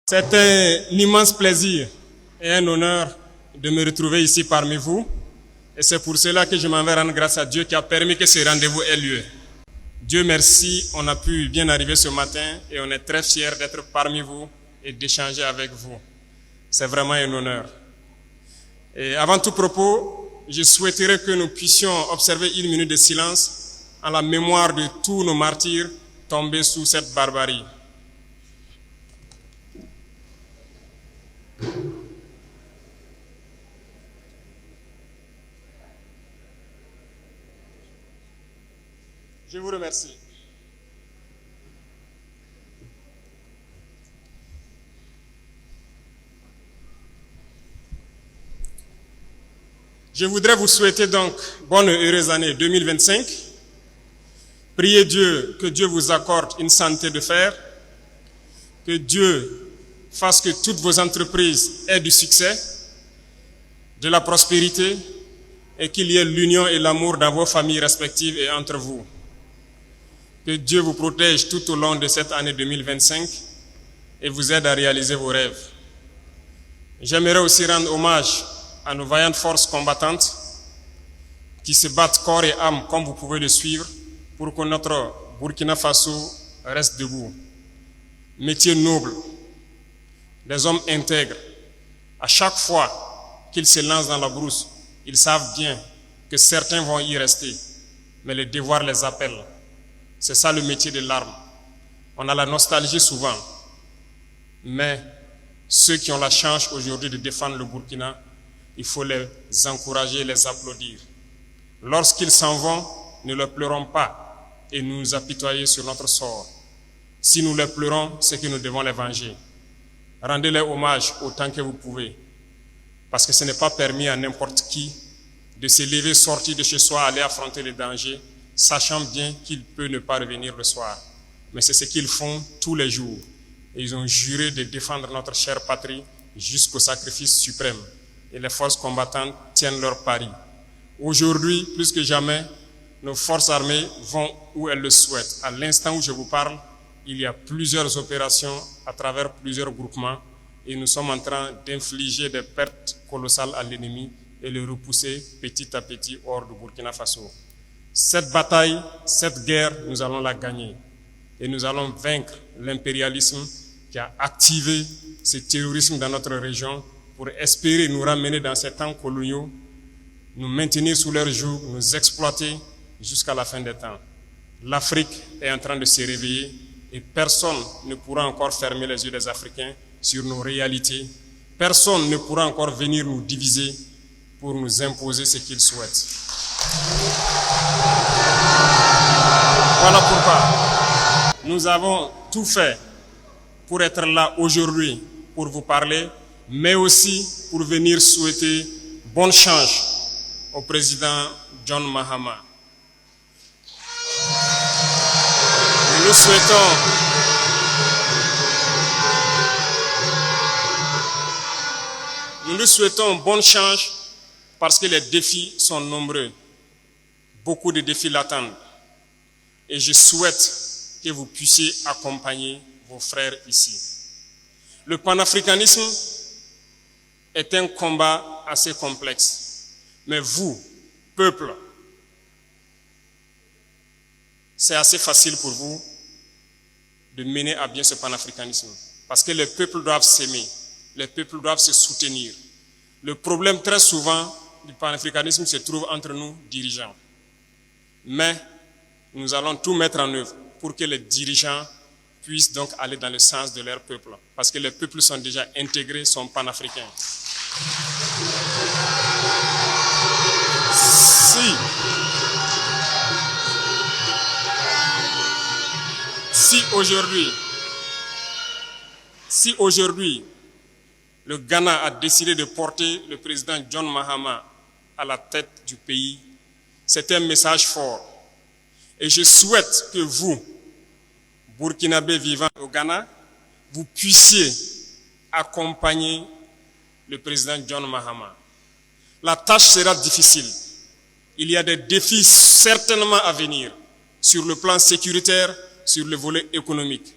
C'est un immense plaisir et un honneur de me retrouver ici parmi vous. Et c'est pour cela que je m'en vais rendre grâce à Dieu qui a permis que ce rendez-vous ait lieu. Dieu merci, on a pu bien arriver ce matin et on est très fiers d'être parmi vous et d'échanger avec vous. C'est vraiment un honneur. Et avant tout propos, je souhaiterais que nous puissions observer une minute de silence en la mémoire de tous nos martyrs tombés sous cette barbarie. Je vous remercie. Je voudrais vous souhaiter donc bonne et heureuse année 2025. Priez Dieu, que Dieu vous accorde une santé de fer, que Dieu fasse que toutes vos entreprises aient du succès, de la prospérité et qu'il y ait l'union et l'amour dans vos familles respectives et entre vous. Que Dieu vous protège tout au long de cette année 2025 et vous aide à réaliser vos rêves. J'aimerais aussi rendre hommage à nos vaillantes forces combattantes qui se battent corps et âme, comme vous pouvez le suivre, pour que notre Burkina Faso reste debout. Métier noble, des hommes intègres. À chaque fois qu'ils se lancent dans la brousse, ils savent bien que certains vont y rester, mais le devoir les appelle. C'est ça le métier de l'arme. On a la nostalgie souvent, mais ceux qui ont la chance aujourd'hui de défendre le Burkina, il faut les encourager, les applaudir. Lorsqu'ils s'en vont, ne les pleurons pas et nous apitoyer sur notre sort. Si nous les pleurons, c'est que nous devons les venger. Rendez-les hommage autant que vous pouvez, parce que ce n'est pas permis à n'importe qui de se lever, sortir de chez soi, aller affronter les dangers, sachant bien qu'il peut ne pas revenir le soir. Mais c'est ce qu'ils font tous les jours. Et ils ont juré de défendre notre chère patrie jusqu'au sacrifice suprême. Et les forces combattantes tiennent leur pari. Aujourd'hui, plus que jamais, nos forces armées vont où elles le souhaitent. À l'instant où je vous parle, il y a plusieurs opérations à travers plusieurs groupements et nous sommes en train d'infliger des pertes colossales à l'ennemi et le repousser petit à petit hors du Burkina Faso. Cette bataille, cette guerre, nous allons la gagner et nous allons vaincre l'impérialisme qui a activé ce terrorisme dans notre région pour espérer nous ramener dans ces temps coloniaux, nous maintenir sous leur joug, nous exploiter jusqu'à la fin des temps. L'Afrique est en train de se réveiller et personne ne pourra encore fermer les yeux des Africains sur nos réalités. Personne ne pourra encore venir nous diviser pour nous imposer ce qu'ils souhaitent. Voilà pourquoi nous avons tout fait pour être là aujourd'hui, pour vous parler, mais aussi pour venir souhaiter bonne chance au président John Mahama. Nous lui souhaitons bonne chance parce que les défis sont nombreux. Beaucoup de défis l'attendent. Et je souhaite que vous puissiez accompagner vos frères ici. Le panafricanisme est un combat assez complexe. Mais vous, peuple, c'est assez facile pour vous de mener à bien ce panafricanisme. Parce que les peuples doivent s'aimer, les peuples doivent se soutenir. Le problème très souvent du panafricanisme se trouve entre nous, dirigeants. Mais nous allons tout mettre en œuvre pour que les dirigeants puissent donc aller dans le sens de leur peuple. Parce que les peuples sont déjà intégrés, sont panafricains. Si aujourd'hui, le Ghana a décidé de porter le président John Mahama à la tête du pays, c'est un message fort. Et je souhaite que vous, Burkinabés vivant au Ghana, vous puissiez accompagner le président John Mahama. La tâche sera difficile. Il y a des défis certainement à venir sur le plan sécuritaire, sur le volet économique.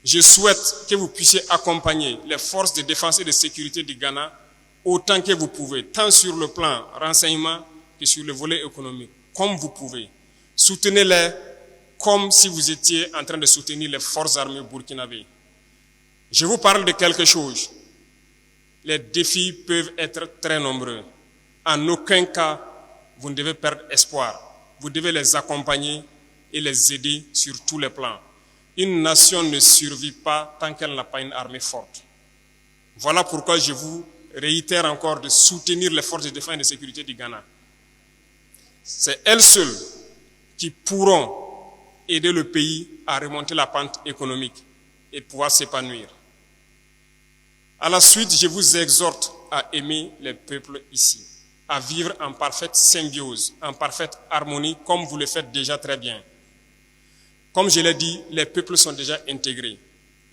Je souhaite que vous puissiez accompagner les forces de défense et de sécurité du Ghana autant que vous pouvez, tant sur le plan renseignement que sur le volet économique, comme vous pouvez. Soutenez-les comme si vous étiez en train de soutenir les forces armées burkinabées. Je vous parle de quelque chose. Les défis peuvent être très nombreux. En aucun cas, vous ne devez perdre espoir. Vous devez les accompagner et les aider sur tous les plans. Une nation ne survit pas tant qu'elle n'a pas une armée forte. Voilà pourquoi je vous réitère encore de soutenir les forces de défense et de sécurité du Ghana. C'est elles seules qui pourront aider le pays à remonter la pente économique et pouvoir s'épanouir. À la suite, je vous exhorte à aimer les peuples ici, à vivre en parfaite symbiose, en parfaite harmonie, comme vous le faites déjà très bien. Comme je l'ai dit, les peuples sont déjà intégrés.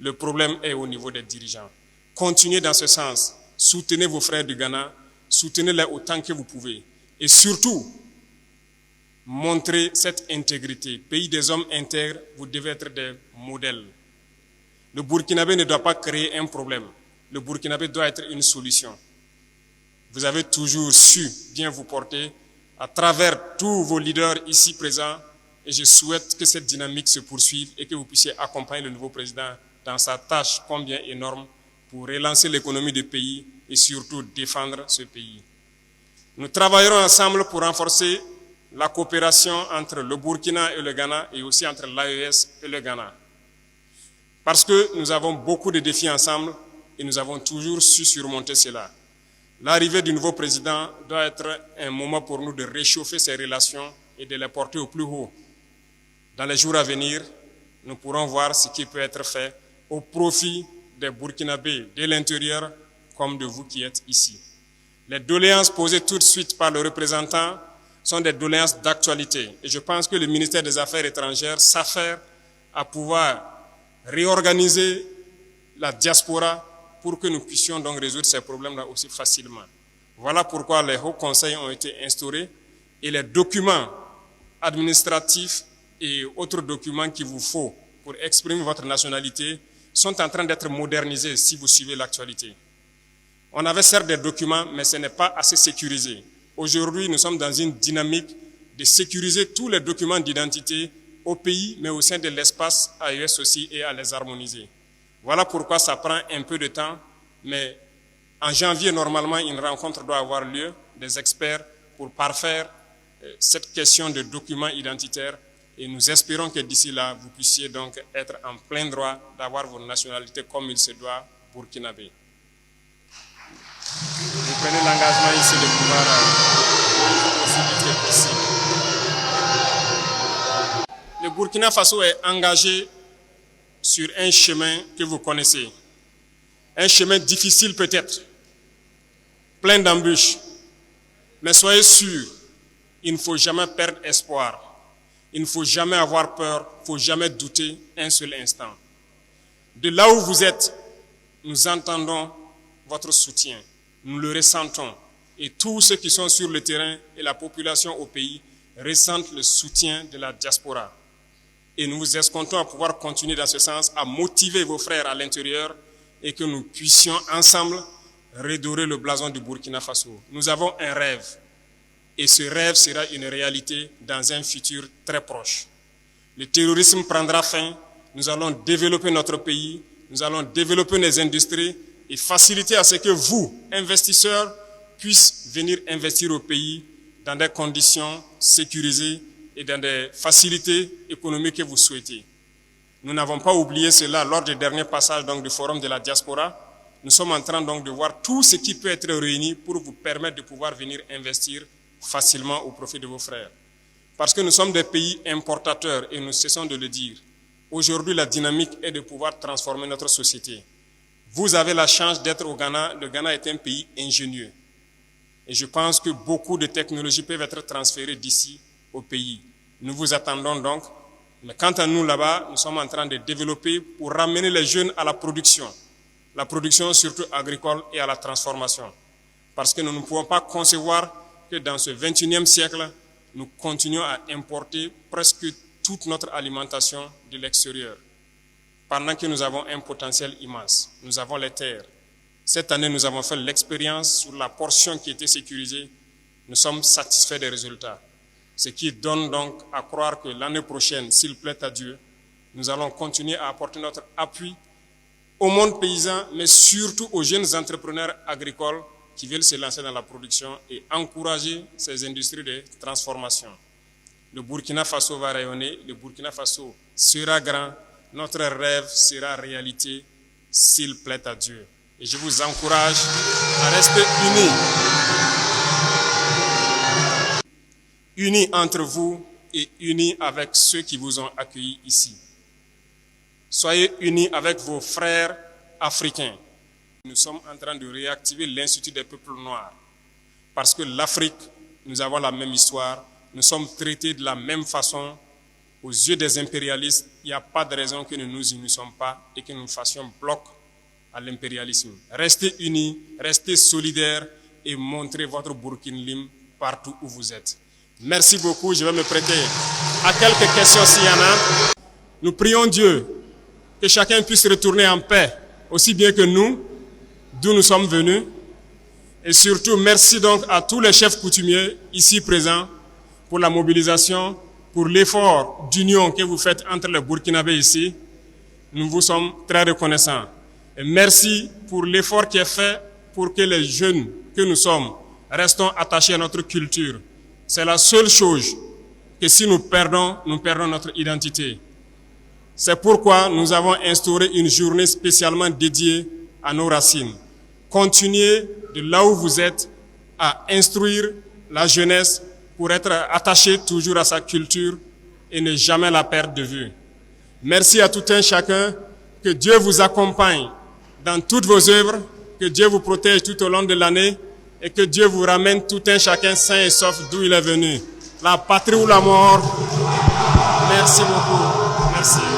Le problème est au niveau des dirigeants. Continuez dans ce sens. Soutenez vos frères du Ghana, soutenez-les autant que vous pouvez. Et surtout, montrez cette intégrité. Pays des hommes intègres, vous devez être des modèles. Le Burkinabé ne doit pas créer un problème. Le Burkinabé doit être une solution. Vous avez toujours su bien vous porter à travers tous vos leaders ici présents et je souhaite que cette dynamique se poursuive et que vous puissiez accompagner le nouveau président dans sa tâche combien énorme pour relancer l'économie du pays et surtout défendre ce pays. Nous travaillerons ensemble pour renforcer la coopération entre le Burkina et le Ghana et aussi entre l'AES et le Ghana. Parce que nous avons beaucoup de défis ensemble et nous avons toujours su surmonter cela. L'arrivée du nouveau président doit être un moment pour nous de réchauffer ces relations et de les porter au plus haut. Dans les jours à venir, nous pourrons voir ce qui peut être fait au profit des Burkinabés de l'intérieur comme de vous qui êtes ici. Les doléances posées tout de suite par le représentant sont des doléances d'actualité. Et je pense que le ministère des Affaires étrangères s'affaire à pouvoir réorganiser la diaspora pour que nous puissions donc résoudre ces problèmes-là aussi facilement. Voilà pourquoi les hauts conseils ont été instaurés et les documents administratifs et autres documents qu'il vous faut pour exprimer votre nationalité sont en train d'être modernisés si vous suivez l'actualité. On avait certes des documents, mais ce n'est pas assez sécurisé. Aujourd'hui, nous sommes dans une dynamique de sécuriser tous les documents d'identité au pays, mais au sein de l'espace AES aussi et à les harmoniser. Voilà pourquoi ça prend un peu de temps, mais en janvier, normalement, une rencontre doit avoir lieu des experts pour parfaire cette question de documents identitaires et nous espérons que d'ici là, vous puissiez donc être en plein droit d'avoir votre nationalité comme il se doit burkinabé. Vous prenez l'engagement ici de pouvoir aussi vite que possible. Le Burkina Faso est engagé sur un chemin que vous connaissez. Un chemin difficile peut-être, plein d'embûches. Mais soyez sûrs, il ne faut jamais perdre espoir. Il ne faut jamais avoir peur, il ne faut jamais douter un seul instant. De là où vous êtes, nous entendons votre soutien. Nous le ressentons. Et tous ceux qui sont sur le terrain et la population au pays ressentent le soutien de la diaspora. Et nous vous escomptons à pouvoir continuer dans ce sens, à motiver vos frères à l'intérieur et que nous puissions ensemble redorer le blason du Burkina Faso. Nous avons un rêve et ce rêve sera une réalité dans un futur très proche. Le terrorisme prendra fin, nous allons développer notre pays, nous allons développer nos industries et faciliter à ce que vous, investisseurs, puissiez venir investir au pays dans des conditions sécurisées et dans des facilités économiques que vous souhaitez. Nous n'avons pas oublié cela lors du dernier passage donc, du Forum de la diaspora. Nous sommes en train donc de voir tout ce qui peut être réuni pour vous permettre de pouvoir venir investir facilement au profit de vos frères. Parce que nous sommes des pays importateurs et nous cessons de le dire. Aujourd'hui, la dynamique est de pouvoir transformer notre société. Vous avez la chance d'être au Ghana. Le Ghana est un pays ingénieux. Et je pense que beaucoup de technologies peuvent être transférées d'ici au pays. Nous vous attendons donc. Mais quant à nous là-bas, nous sommes en train de développer pour ramener les jeunes à la production surtout agricole et à la transformation. Parce que nous ne pouvons pas concevoir que dans ce 21e siècle, nous continuons à importer presque toute notre alimentation de l'extérieur. pendant que nous avons un potentiel immense. Nous avons les terres. Cette année, nous avons fait l'expérience sur la portion qui était sécurisée. Nous sommes satisfaits des résultats. Ce qui donne donc à croire que l'année prochaine, s'il plaît à Dieu, nous allons continuer à apporter notre appui au monde paysan, mais surtout aux jeunes entrepreneurs agricoles qui veulent se lancer dans la production et encourager ces industries de transformation. Le Burkina Faso va rayonner, le Burkina Faso sera grand, notre rêve sera réalité s'il plaît à Dieu. Et je vous encourage à rester unis entre vous et unis avec ceux qui vous ont accueillis ici. Soyez unis avec vos frères africains. Nous sommes en train de réactiver l'Institut des peuples noirs parce que l'Afrique, nous avons la même histoire, nous sommes traités de la même façon. Aux yeux des impérialistes, il n'y a pas de raison que nous ne nous unissions pas et que nous fassions bloc à l'impérialisme. Restez unis, restez solidaires et montrez votre Burkina Lim partout où vous êtes. Merci beaucoup, je vais me prêter à quelques questions s'il y en a. Nous prions Dieu que chacun puisse retourner en paix, aussi bien que nous, d'où nous sommes venus. Et surtout, merci donc à tous les chefs coutumiers ici présents pour la mobilisation, pour l'effort d'union que vous faites entre les Burkinabés ici. Nous vous sommes très reconnaissants. Et merci pour l'effort qui est fait pour que les jeunes que nous sommes restons attachés à notre culture. C'est la seule chose que si nous perdons notre identité. C'est pourquoi nous avons instauré une journée spécialement dédiée à nos racines. Continuez de là où vous êtes à instruire la jeunesse pour être attaché toujours à sa culture et ne jamais la perdre de vue. Merci à tout un chacun. Que Dieu vous accompagne dans toutes vos œuvres, que Dieu vous protège tout au long de l'année et que Dieu vous ramène tout un chacun sain et sauf d'où il est venu. La patrie ou la mort. Merci beaucoup. Merci.